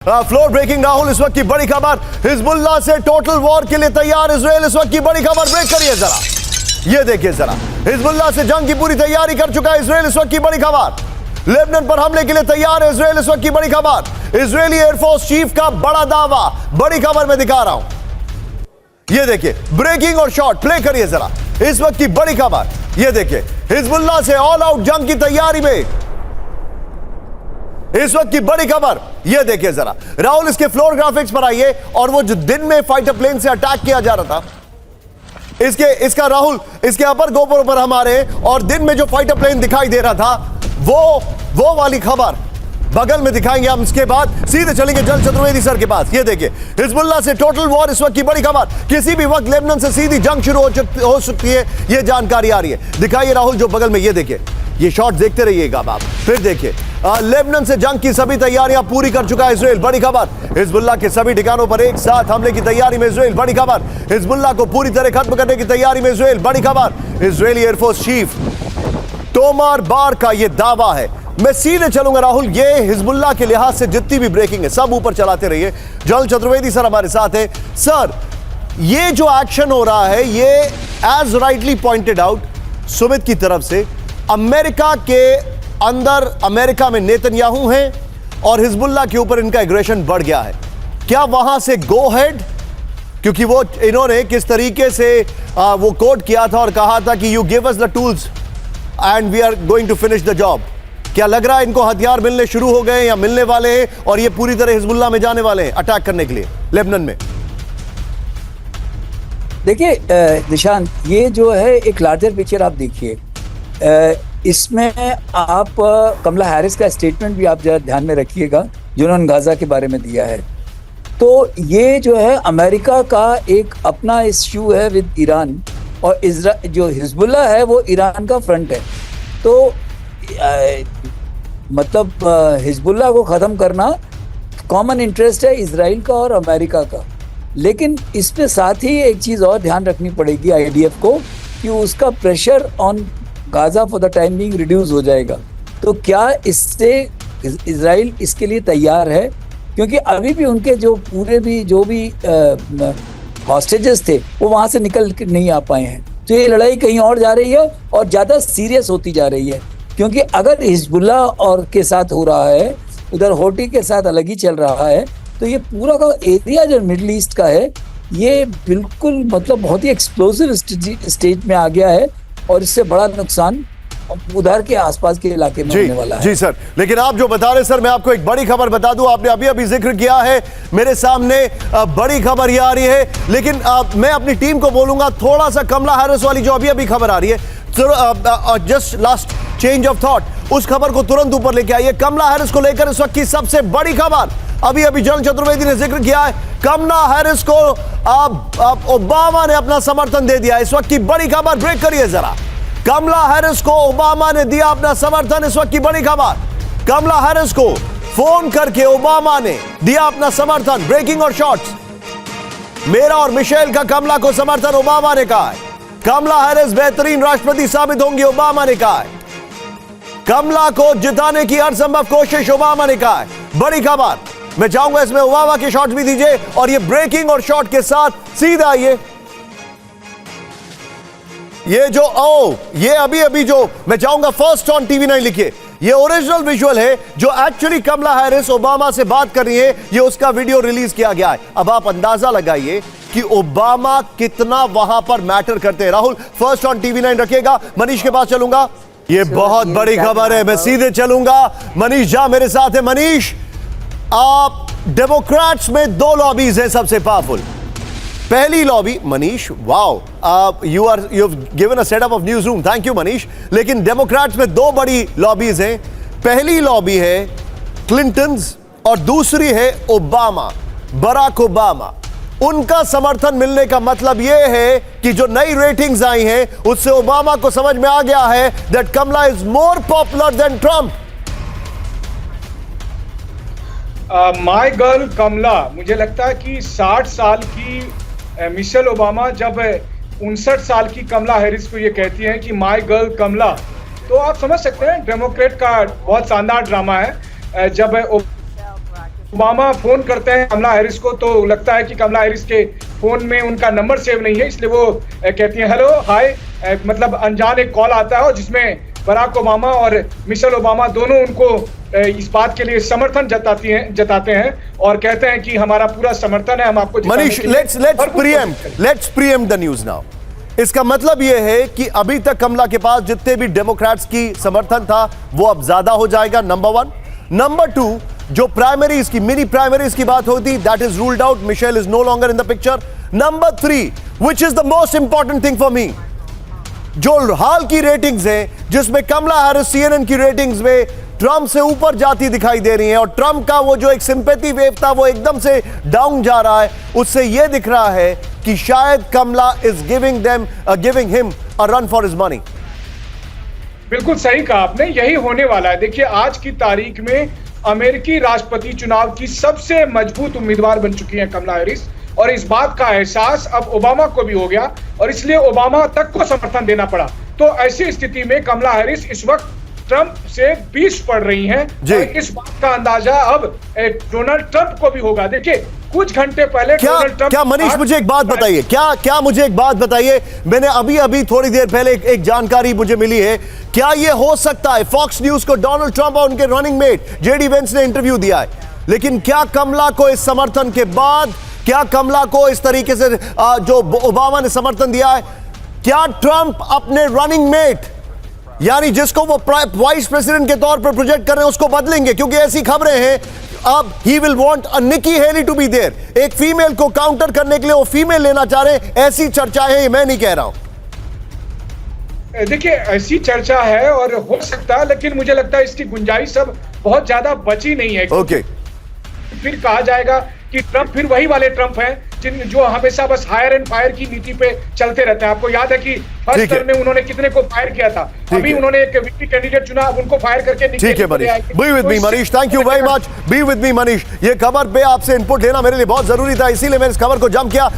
Floor breaking Rahul, इस वक्त की बड़ी खबर, हिजबुल्लाह से टोटल वॉर के लिए तैयार इजराइल। इस वक्त की बड़ी खबर, ब्रेक करिए जरा, ये देखिए जरा, हिजबुल्लाह से जंग की पूरी तैयारी कर चुका है इजराइल। इस वक्त की बड़ी खबर, लेबनान पर हमले के लिए तैयार है इजराइल। इस वक्त की बड़ी खबर, इजरायली एयरफोर्स चीफ का बड़ा दावा, बड़ी खबर मैं दिखा रहा हूं, ये देखिए, ब्रेकिंग और शॉट, प्ले करिए जरा। इस वक्त की बड़ी खबर, ये देखिए, हिजबुल्लाह से ऑल आउट जंग की तैयारी में इस वक्त की बड़ी खबर, यह देखिए जरा राहुल, इसके फ्लोर ग्राफिक्स पर आइए। और वो जो दिन में फाइटर प्लेन से अटैक किया जा रहा था, इसका राहुल, इसके अपर गोपुर पर हमारे, और दिन में जो फाइटर प्लेन दिखाई दे रहा था, वो वाली खबर बगल में दिखाएंगे हम। इसके बाद सीधे चलेंगे जल चतुर्वेदी सर के पास। ये देखिए, हिजबुल्लाह से टोटल वॉर, इस वक्त की बड़ी खबर, किसी भी वक्त लेबनान से सीधी जंग शुरू हो सकती है, यह जानकारी आ रही है। दिखाइए राहुल, जो बगल में, ये देखिए, ये शॉट देखते रहिएगा आप। फिर देखिए, लेबनान से जंग की सभी तैयारियां पूरी कर चुका है इजराइल। बड़ी खबर, हिजबुल्लाह के सभी ठिकानों पर एक साथ हमले की तैयारी में इजराइल। बड़ी खबर, हिजबुल्लाह को पूरी तरह खत्म करने की तैयारी में इजराइल। बड़ी खबर, इजरायली एयरफोर्स चीफ तोमर बार का यह दावा है। मैं सीधे चलूंगा राहुल, ये हिजबुल्लाह के लिहाज से जितनी भी ब्रेकिंग है सब ऊपर चलाते रहिए। जल चतुर्वेदी सर हमारे साथ है। सर, ये जो एक्शन हो रहा है, ये as rightly pointed out Sumit की तरफ से, अमेरिका के अंदर, अमेरिका में नेतन्याहू हैं और हिजबुल्लाह के ऊपर इनका एग्रेशन बढ़ गया है। क्या वहां से गो हेड, क्योंकि वो इन्होंने किस तरीके से वो कोट किया था और कहा था कि you give us the tools and we are going to finish the job. क्या लग रहा है इनको हथियार मिलने शुरू हो गए या मिलने वाले हैं और ये पूरी तरह हिजबुल्लाह में जाने वाले हैं अटैक करने के लिए लेबनान में? देखिए निशांत, ये जो है एक लार्जर पिक्चर आप देखिए। इसमें आप कमला हैरिस का स्टेटमेंट भी आप जरा ध्यान में रखिएगा जो उन्होंने गाजा के बारे में दिया है। तो ये जो है अमेरिका का एक अपना इश्यू है विद ईरान, और जो हिजबुल्लाह है वो ईरान का फ्रंट है। तो मतलब हिजबुल्लाह को ख़त्म करना कॉमन इंटरेस्ट है इजराइल का और अमेरिका का। लेकिन इस पे साथ ही एक चीज़ और ध्यान रखनी पड़ेगी आईडीएफ को, कि उसका pressure on Gaza for the time being reduce हो जाएगा। तो क्या इससे इजराइल इसके लिए तैयार है? क्योंकि अभी भी उनके जो भी हॉस्टेजेस थे वो वहाँ से निकल नहीं आ पाए हैं। तो ये लड़ाई कहीं और जा रही है और ज़्यादा सीरियस होती जा रही है। क्योंकि अगर हिजबुल्लाह और के साथ हो रहा है, उधर होटी के साथ अलग ही चल रहा है, तो ये पूरा का एरिया जो मिडल ईस्ट का है, ये बिल्कुल मतलब बहुत ही एक्सप्लोसिव स्टेज में आ गया है और इससे बड़ा नुकसान उधर के आसपास के इलाके में होने वाला है। जी सर, लेकिन आप जो बता रहे सर, मैं आपको एक बड़ी खबर बता दूं, आपने अभी जिक्र किया है मेरे सामने, बड़ी खबर ये आ रही है। लेकिन मैं अपनी टीम को बोलूंगा, थोड़ा सा कमला हैरिस वाली जो अभी खबर आ रही है, just last change of thought, उस खबर को तुरंत ऊपर लेके आइए। कमला हैरिस को लेकर इस वक्त की सबसे बड़ी खबर, अभी जल चतुर्वेदी ने जिक्र किया है, कमला हैरिस को ओबामा ने अपना समर्थन दे दिया। इस वक्त की बड़ी खबर, ब्रेक करिए जरा, कमला हैरिस को ओबामा ने दिया अपना समर्थन। इस वक्त की बड़ी खबर, कमला हैरिस को फोन करके ओबामा ने दिया अपना समर्थन। ब्रेकिंग और शॉर्ट्स, मेरा और मिशेल का कमला को समर्थन, ओबामा ने कहा है। कमला हैरिस बेहतरीन राष्ट्रपति साबित होंगी, ओबामा ने कहा है। कमला को जिताने की हर संभव कोशिश, ओबामा ने कहा है। बड़ी खबर, मैं चाहूंगा इसमें ओबामा के शॉट भी दीजिए, और ये ब्रेकिंग और शॉट के साथ सीधा आइए। ये जो ये अभी जो मैं चाहूंगा फर्स्ट ऑन टीवी 9 लिखिए, ये ओरिजिनल विजुअल है जो एक्चुअली कमला हैरिस ओबामा से बात कर रही है, ये उसका वीडियो रिलीज किया गया है। अब आप अंदाजा लगाइए कि ओबामा कितना वहां पर मैटर करते हैं। राहुल, फर्स्ट ऑन टीवी 9 रखिएगा, मनीष के पास चलूंगा। ये बहुत बड़ी खबर है, मैं सीधे चलूंगा, मनीष झा मेरे साथ है। मनीष, आप डेमोक्रेट्स में दो लॉबीज हैं सबसे पावरफुल। पहली lobby, Manish, wow, you have given a setup of news room, thank you Manish. लेकिन डेमोक्रेट्स में दो बड़ी लॉबीज हैं। पहली लॉबी है क्लिंटन्स और दूसरी है ओबामा, बराक ओबामा। उनका समर्थन मिलने का मतलब यह है कि जो नई रेटिंग्स आई हैं उससे ओबामा को समझ में आ गया है that Kamala is more popular than Trump. My girl Kamala, मुझे लगता है कि 60 साल की मिशेल ओबामा जब 59 साल की कमला हैरिस को ये कहती हैं कि माय गर्ल कमला, तो आप समझ सकते हैं डेमोक्रेट का बहुत शानदार ड्रामा है। जब ओबामा फोन करते हैं कमला हैरिस को तो लगता है कि कमला हैरिस के फोन में उनका नंबर सेव नहीं है, इसलिए वो कहती हैं हेलो हाय, मतलब अनजान एक कॉल आता है और जिसमें बराक ओबामा और मिशेल ओबामा दोनों उनको इस बात के लिए समर्थन जताते हैं और कहते हैं कि हमारा पूरा समर्थन है, हम आपको Manish, let's pre-empt the news now. इसका मतलब यह है कि अभी तक कमला के पास जितने भी डेमोक्रेट्स की समर्थन था वो अब ज्यादा हो जाएगा, नंबर 1। नंबर 2, जो प्राइमरीज की मिनी प्राइमरीज की बात होती, that is ruled out, Michelle is no longer in the picture. Number 3, which is the most important thing for me, जो हाल की रेटिंग्स हैं जिसमें कमला हैरिस सीएनएन की रेटिंग्स में ट्रंप से ऊपर जाती दिखाई दे रही है और ट्रंप का वो जो एक सिंपैथी वेव था वो एकदम से डाउन जा रहा है, उससे यह दिख रहा है कि शायद Kamala is giving him a run for his money. बिल्कुल सही कहा आपने, यही होने वाला है। देखिए आज की तारीख में अमेरिकी राष्ट्रपति चुनाव की सबसे मजबूत उम्मीदवार बन चुकी हैं कमला हैरिस और इस बात का एहसास अब ओबामा को भी हो गया और इसलिए ओबामा तक को समर्थन देना पड़ा। तो ऐसी स्थिति में कमला हैरिस इस वक्त ट्रंप से 20 पड़ रही हैं और इस बात का अंदाजा अब डोनाल्ड ट्रंप को भी होगा। देखिए कुछ घंटे पहले डोनाल्ड ट्रंप, क्या मनीष मुझे एक बात बताइए, क्या मुझे एक बात बताइए, मैंने अभी थोड़ी देर पहले एक जानकारी मुझे मिली है, क्या यह हो सकता है फॉक्स न्यूज को डोनाल्ड ट्रंप और उनके रनिंग मेट जेडी वेंस ने इंटरव्यू दिया है, लेकिन क्या कमला को इस समर्थन के बाद, क्या कमला को इस तरीके से जो ओबामा ने समर्थन दिया है, क्या ट्रंप अपने रनिंग मेट यानी जिसको वो वाइस प्रेसिडेंट के तौर पर प्रोजेक्ट कर रहे हैं उसको बदलेंगे? क्योंकि ऐसी खबरें हैं अब he will want a Nikki Haley to be there, एक फीमेल को काउंटर करने के लिए वो फीमेल लेना चाह रहे हैं, ऐसी चर्चा है, मैं नहीं कह रहा हूं। देखिए ऐसी चर्चा है और हो सकता है, लेकिन मुझे लगता है इसकी गुंजाइश अब बहुत ज्यादा बची नहीं है। ओके, फिर कहा जाएगा कि ट्रंप फिर वही वाले ट्रंप हैं जो हमेशा बस हायर एंड फायर की नीति पे चलते रहते हैं। आपको याद है कि फर्स्ट टर्म में उन्होंने कितने को फायर किया था, अभी उन्होंने एक वीपी कैंडिडेट चुना, अब उनको फायर करके ठीक है Manish, be with me Manish, thank you very much, be with me Manish. ये खबर पे आपसे इनपुट लेना मेरे लिए बहुत जरूरी था, इसीलिए मैंने इस खबर को जम किया।